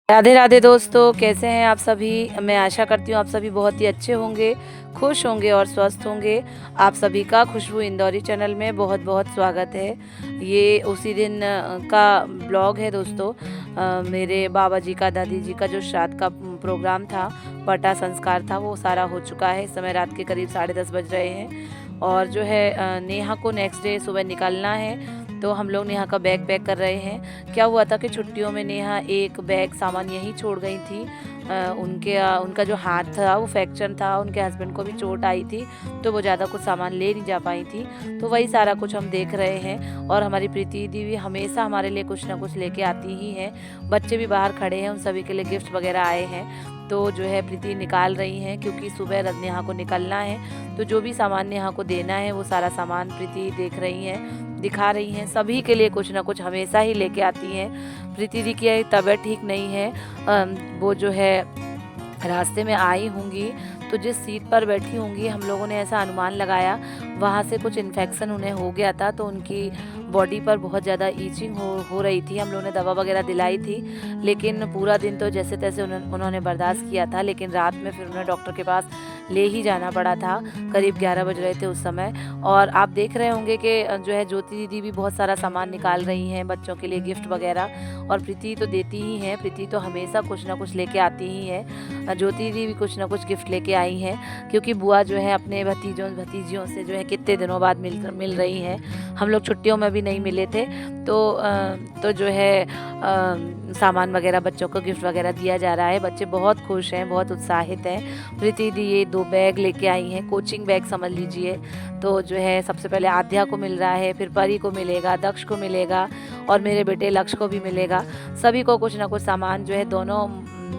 राधे राधे दोस्तों, कैसे हैं आप सभी। मैं आशा करती हूँ आप सभी बहुत ही अच्छे होंगे, खुश होंगे और स्वस्थ होंगे। आप सभी का खुशबू इंदौरी चैनल में बहुत बहुत स्वागत है। ये उसी दिन का ब्लॉग है दोस्तों। मेरे बाबा जी का, दादी जी का जो श्राद्ध का प्रोग्राम था, पटा संस्कार था, वो सारा हो चुका है। इस समय रात के करीब 10:30 बज रहे हैं और जो है नेहा को नेक्स्ट डे सुबह निकलना है, तो हम लोग नेहा का बैग पैक कर रहे हैं। क्या हुआ था कि छुट्टियों में नेहा एक बैग सामान यहीं छोड़ गई थी। उनका जो हाथ था वो फ्रैक्चर था, उनके हस्बैंड को भी चोट आई थी, तो वो ज़्यादा कुछ सामान ले नहीं जा पाई थी। तो वही सारा कुछ हम देख रहे हैं। और हमारी प्रीति दी भी हमेशा हमारे लिए कुछ ना कुछ लेके आती ही हैं। बच्चे भी बाहर खड़े हैं, उन सभी के लिए गिफ्ट वगैरह आए हैं। तो जो है प्रीति निकाल रही हैं, क्योंकि सुबह नेहा को निकलना है। तो जो भी सामान नेहा को देना है वो सारा सामान प्रीति देख रही हैं, दिखा रही हैं। सभी के लिए कुछ ना कुछ हमेशा ही लेके आती हैं। प्रीति दी की तबीयत ठीक नहीं है। वो जो है रास्ते में आई होंगी, तो जिस सीट पर बैठी होंगी हम लोगों ने ऐसा अनुमान लगाया, वहाँ से कुछ इन्फेक्शन उन्हें हो गया था। तो उनकी बॉडी पर बहुत ज़्यादा ईचिंग हो रही थी। हम लोगों ने दवा वगैरह दिलाई थी, लेकिन पूरा दिन तो जैसे तैसे उन्होंने बर्दाश्त किया था। लेकिन रात में फिर उन्हें डॉक्टर के पास ले ही जाना पड़ा था। करीब 11 बज रहे थे उस समय। और आप देख रहे होंगे कि जो है ज्योति दीदी भी बहुत सारा सामान निकाल रही हैं बच्चों के लिए, गिफ्ट वगैरह। और प्रीति तो देती ही हैं, प्रीति तो हमेशा कुछ ना कुछ लेके आती ही है। ज्योति दीदी भी कुछ ना कुछ गिफ्ट लेके आई हैं, क्योंकि बुआ जो है अपने भतीजियों से जो है कितने दिनों बाद मिल रही हैं। हम लोग छुट्टियों में भी नहीं मिले थे। तो जो है सामान वगैरह, बच्चों को गिफ्ट वगैरह दिया जा रहा है। बच्चे बहुत खुश हैं, बहुत उत्साहित हैं। प्रीति दी ये 2 बैग लेके आई हैं, कोचिंग बैग समझ लीजिए। तो जो है सबसे पहले आध्या को मिल रहा है, फिर परी को मिलेगा, दक्ष को मिलेगा और मेरे बेटे लक्ष्य को भी मिलेगा। सभी को कुछ ना कुछ सामान जो है दोनों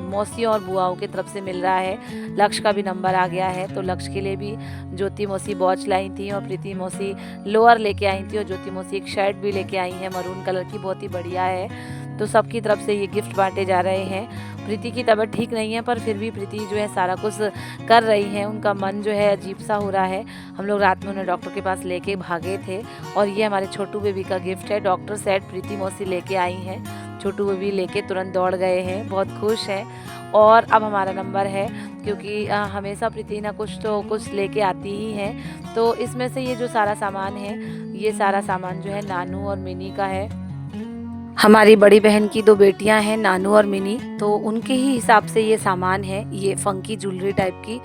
मौसियों और बुआओं की तरफ से मिल रहा है। लक्ष्य का भी नंबर आ गया है, तो लक्ष्य के लिए भी ज्योति मौसी वॉच लाई थी और प्रीति मौसी लोअर लेके आई थी, और ज्योति मौसी एक शर्ट भी लेके आई है मरून कलर की, बहुत ही बढ़िया है। तो सबकी तरफ से ये गिफ्ट बांटे जा रहे हैं। प्रीति की तबीयत ठीक नहीं है, पर फिर भी प्रीति जो है सारा कुछ कर रही है। उनका मन जो है अजीब सा हो रहा है। हम लोग रात में उन्हें डॉक्टर के पास लेके भागे थे। और ये हमारे छोटू बेबी का गिफ्ट है। डॉक्टर सेट प्रीति मौसी लेके आई हैं, छोटू बेबी लेके तुरंत दौड़ गए हैं, बहुत खुश हैं। और अब हमारा नंबर है, क्योंकि हमेशा प्रीति ना कुछ तो कुछ लेके आती ही है। तो इसमें से ये जो सारा सामान है, ये सारा सामान जो है नानू और मिनी का है। हमारी बड़ी बहन की 2 बेटियां हैं, नानू और मिनी, तो उनके ही हिसाब से ये सामान है, ये फंकी ज्वेलरी टाइप की।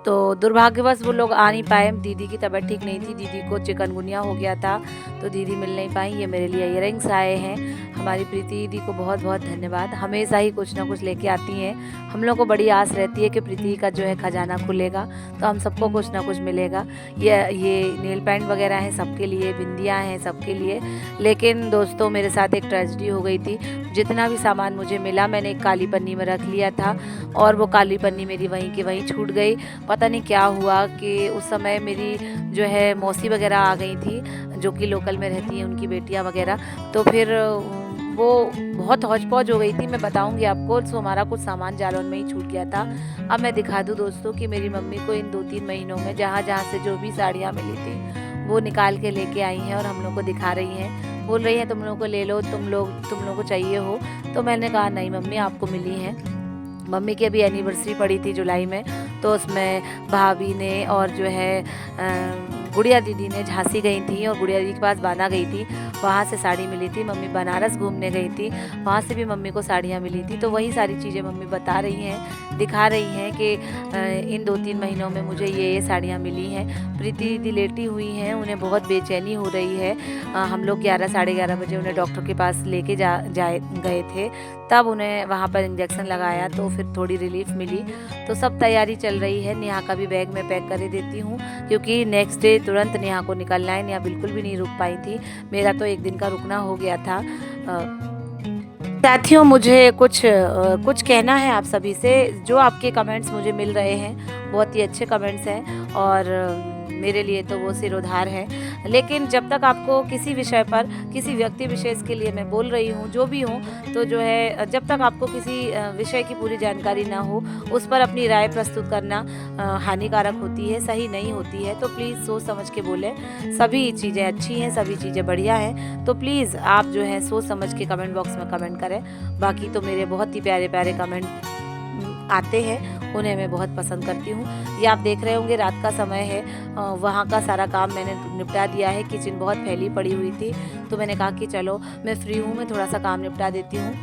तो दुर्भाग्यवश वो लोग आ नहीं पाए। दीदी की तबीयत ठीक नहीं थी, दीदी को चिकनगुनिया हो गया था, तो दीदी मिल नहीं पाई। ये मेरे लिए इयररिंग्स आए हैं। हमारी प्रीति दीदी को बहुत बहुत धन्यवाद, हमेशा ही कुछ ना कुछ लेके आती हैं। हम लोग को बड़ी आस रहती है कि प्रीति का जो है खजाना खुलेगा तो हम सबको कुछ ना कुछ मिलेगा। ये नेल पेंट वगैरह हैं सबके लिए, बिंदियाँ हैं सबके लिए। लेकिन दोस्तों मेरे साथ एक ट्रेजेडी हो गई थी। जितना भी सामान मुझे मिला मैंने एक काली पन्नी में रख लिया था, और वो काली पन्नी मेरी वहीं की वहीं छूट गई। पता नहीं क्या हुआ कि उस समय मेरी जो है मौसी वगैरह आ गई थी, जो कि लोकल में रहती हैं, उनकी बेटियां वगैरह। तो फिर वो बहुत हौच पौच हो गई थी, मैं बताऊंगी आपको। तो हमारा कुछ सामान जालौन में ही छूट गया था। अब मैं दिखा दूं दोस्तों कि मेरी मम्मी को इन 2-3 महीनों में जहाँ से जो भी साड़ियाँ मिली थी वो निकाल के लेके आई हैं, और हम लोग को दिखा रही हैं। बोल रही हैं तुम लोग को ले लो, तुम लोग को चाहिए हो। तो मैंने कहा नहीं मम्मी, आपको मिली हैं। मम्मी की अभी एनिवर्सरी पड़ी थी जुलाई में, तो उसमें भाभी ने और जो है गुड़िया दीदी ने झांसी गई थी, और गुड़िया दीदी के पास बाना गई थी, वहाँ से साड़ी मिली थी। मम्मी बनारस घूमने गई थी, वहाँ से भी मम्मी को साड़ियाँ मिली थी। तो वही सारी चीज़ें मम्मी बता रही हैं, दिखा रही हैं कि इन 2-3 महीनों में मुझे ये साड़ियाँ मिली हैं। प्रीति दीदी लेटी हुई हैं, उन्हें बहुत बेचैनी हो रही है। हम लोग 11 साढ़े 11 बजे उन्हें डॉक्टर के पास लेके गए थे, तब उन्हें वहाँ पर इंजेक्शन लगाया, तो फिर थोड़ी रिलीफ मिली। तो सब तैयारी चल रही है। नेहा का भी बैग मैं पैक कर देती हूँ, क्योंकि नेक्स्ट डे तुरंत नेहा को निकलना है। नेहा बिल्कुल भी नहीं रुक पाई थी, मेरा तो एक दिन का रुकना हो गया था। साथियों मुझे कुछ कहना है आप सभी से। जो आपके कमेंट्स मुझे मिल रहे हैं बहुत ही अच्छे कमेंट्स हैं, और मेरे लिए तो वो सिरोधार है। लेकिन जब तक आपको किसी विषय पर, किसी व्यक्ति विशेष के लिए मैं बोल रही हूँ, जो भी हूँ, तो जो है जब तक आपको किसी विषय की पूरी जानकारी ना हो, उस पर अपनी राय प्रस्तुत करना हानिकारक होती है, सही नहीं होती है। तो प्लीज़ सोच समझ के बोलें। सभी चीज़ें अच्छी हैं, सभी चीज़ें बढ़िया हैं, तो प्लीज़ आप जो है सोच समझ के कमेंट बॉक्स में कमेंट करें। बाकी तो मेरे बहुत ही प्यारे-प्यारे कमेंट आते हैं, उन्हें मैं बहुत पसंद करती हूँ। ये आप देख रहे होंगे रात का समय है, वहाँ का सारा काम मैंने निपटा दिया है। किचन बहुत फैली पड़ी हुई थी, तो मैंने कहा कि चलो मैं फ्री हूँ, मैं थोड़ा सा काम निपटा देती हूँ।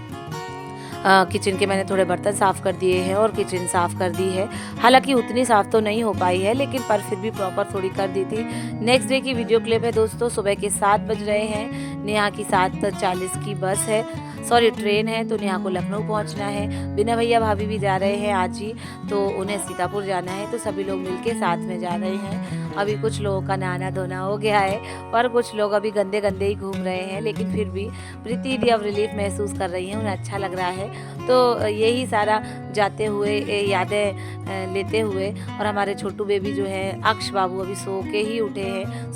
किचन के मैंने थोड़े बर्तन साफ़ कर दिए हैं और किचन साफ़ कर दी है। हालाँकि उतनी साफ़ तो नहीं हो पाई है, लेकिन पर फिर भी प्रॉपर थोड़ी कर दी थी। नेक्स्ट डे की वीडियो क्लिप है दोस्तों। सुबह के 7 बज रहे हैं। नेहा की 7:40 की बस है, सॉरी ट्रेन है, तो नेहा को लखनऊ पहुंचना है। बिना भैया भाभी भी जा रहे हैं आज ही, तो उन्हें सीतापुर जाना है, तो सभी लोग मिलके साथ में जा रहे हैं। अभी कुछ लोगों का नहाना धोना हो गया है और कुछ लोग अभी गंदे गंदे ही घूम रहे हैं, लेकिन फिर भी प्रीति दी अब रिलीफ महसूस कर रही हैं, उन्हें अच्छा लग रहा है। तो यही सारा जाते हुए यादें लेते हुए, और हमारे छोटू बेबी जो है अक्ष बाबू अभी सो के ही उठे हैं,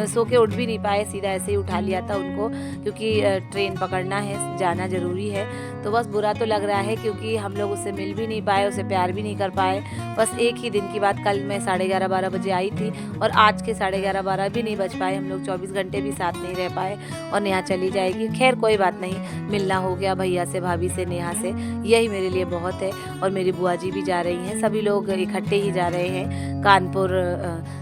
सो के उठ भी नहीं पाए, सीधा ऐसे ही उठा लिया था उनको, क्योंकि ट्रेन पकड़ना है, जाना ज़रूरी है। तो बस बुरा तो लग रहा है, क्योंकि हम लोग उससे मिल भी नहीं पाए, उसे प्यार भी नहीं कर पाए। बस एक ही दिन की बात, कल मैं 11:30-12 बजे आई थी और आज के 11:30-12 भी नहीं बज पाए, हम लोग 24 घंटे भी साथ नहीं रह पाए और नेहा चली जाएगी। खैर कोई बात नहीं, मिलना हो गया भैया से, भाभी से, नेहा से, यही मेरे लिए बहुत है। और मेरी बुआ जी भी जा रही हैं, सभी लोग इकट्ठे ही जा रहे हैं। कानपुर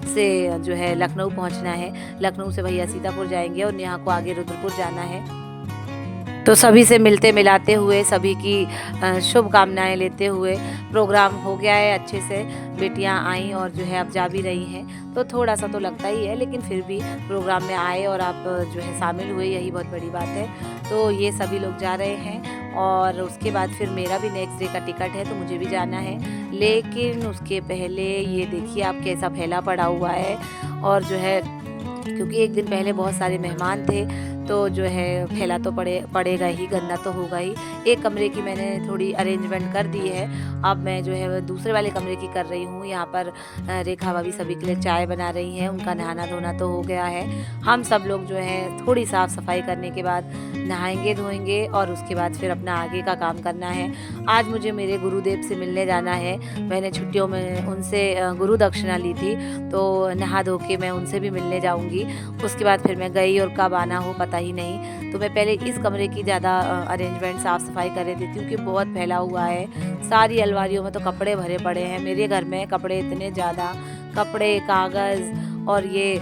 से जो है लखनऊ पहुंचना है, लखनऊ से भैया सीतापुर जाएंगे और नेहा को आगे रुद्रपुर जाना है। तो सभी से मिलते मिलाते हुए, सभी की शुभकामनाएं लेते हुए प्रोग्राम हो गया है अच्छे से। बेटियां आई और जो है अब जा भी रही हैं, तो थोड़ा सा तो लगता ही है, लेकिन फिर भी प्रोग्राम में आए और आप जो है शामिल हुए, यही बहुत बड़ी बात है। तो ये सभी लोग जा रहे हैं और उसके बाद फिर मेरा भी नेक्स्ट डे का टिकट है, तो मुझे भी जाना है। लेकिन उसके पहले ये देखिए आप कैसा फैला पड़ा हुआ है, और जो है क्योंकि एक दिन पहले बहुत सारे मेहमान थे, तो जो है फैला तो पड़ेगा ही, गंदा तो होगा ही। एक कमरे की मैंने थोड़ी अरेंजमेंट कर दी है, अब मैं जो है दूसरे वाले कमरे की कर रही हूँ। यहाँ पर रेखा भाभी सभी के लिए चाय बना रही हैं, उनका नहाना धोना तो हो गया है। हम सब लोग जो है थोड़ी साफ़ सफाई करने के बाद नहाएंगे धोएंगे और उसके बाद फिर अपना आगे का काम करना है। आज मुझे मेरे गुरुदेव से मिलने जाना है, मैंने छुट्टियों में उनसे गुरु दक्षिणा ली थी, तो नहा धो के मैं उनसे भी मिलने जाऊँगी। उसके बाद फिर मैं गई और कब आना हो पता ही नहीं, तो मैं पहले इस कमरे की ज़्यादा अरेंजमेंट साफ़ सफाई कर देती हूँ, कि बहुत फैला हुआ है। सारी अलमारियों में तो कपड़े भरे पड़े हैं, मेरे घर में कपड़े इतने ज़्यादा, कपड़े, कागज़ और ये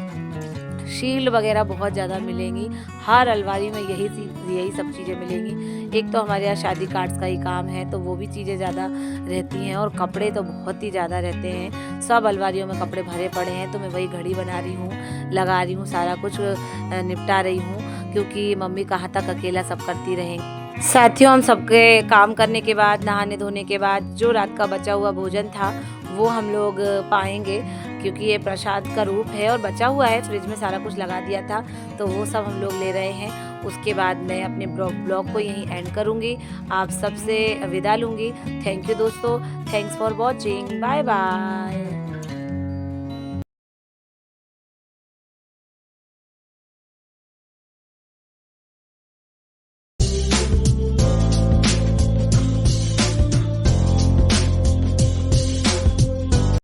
शील्ड वगैरह बहुत ज़्यादा मिलेंगी। हर अलमारी में यही सब चीज़ें मिलेंगी। एक तो हमारे यहाँ शादी कार्ड्स का ही काम है, तो वो भी चीज़ें ज़्यादा रहती हैं, और कपड़े तो बहुत ही ज़्यादा रहते हैं। सब अलमारियों में कपड़े भरे पड़े हैं, तो मैं वही घड़ी बना रही हूँ, लगा रही हूँ, सारा कुछ निपटा रही हूँ, क्योंकि मम्मी कहाँ तक अकेला सब करती रहेंगी। साथियों, हम सबके काम करने के बाद, नहाने धोने के बाद, जो रात का बचा हुआ भोजन था वो हम लोग पाएंगे, क्योंकि ये प्रसाद का रूप है और बचा हुआ है, फ्रिज में सारा कुछ लगा दिया था, तो वो सब हम लोग ले रहे हैं। उसके बाद मैं अपने ब्लॉग को यहीं एंड करूँगी, आप सबसे विदा लूँगी। थैंक यू दोस्तों, thanks for watching, bye bye.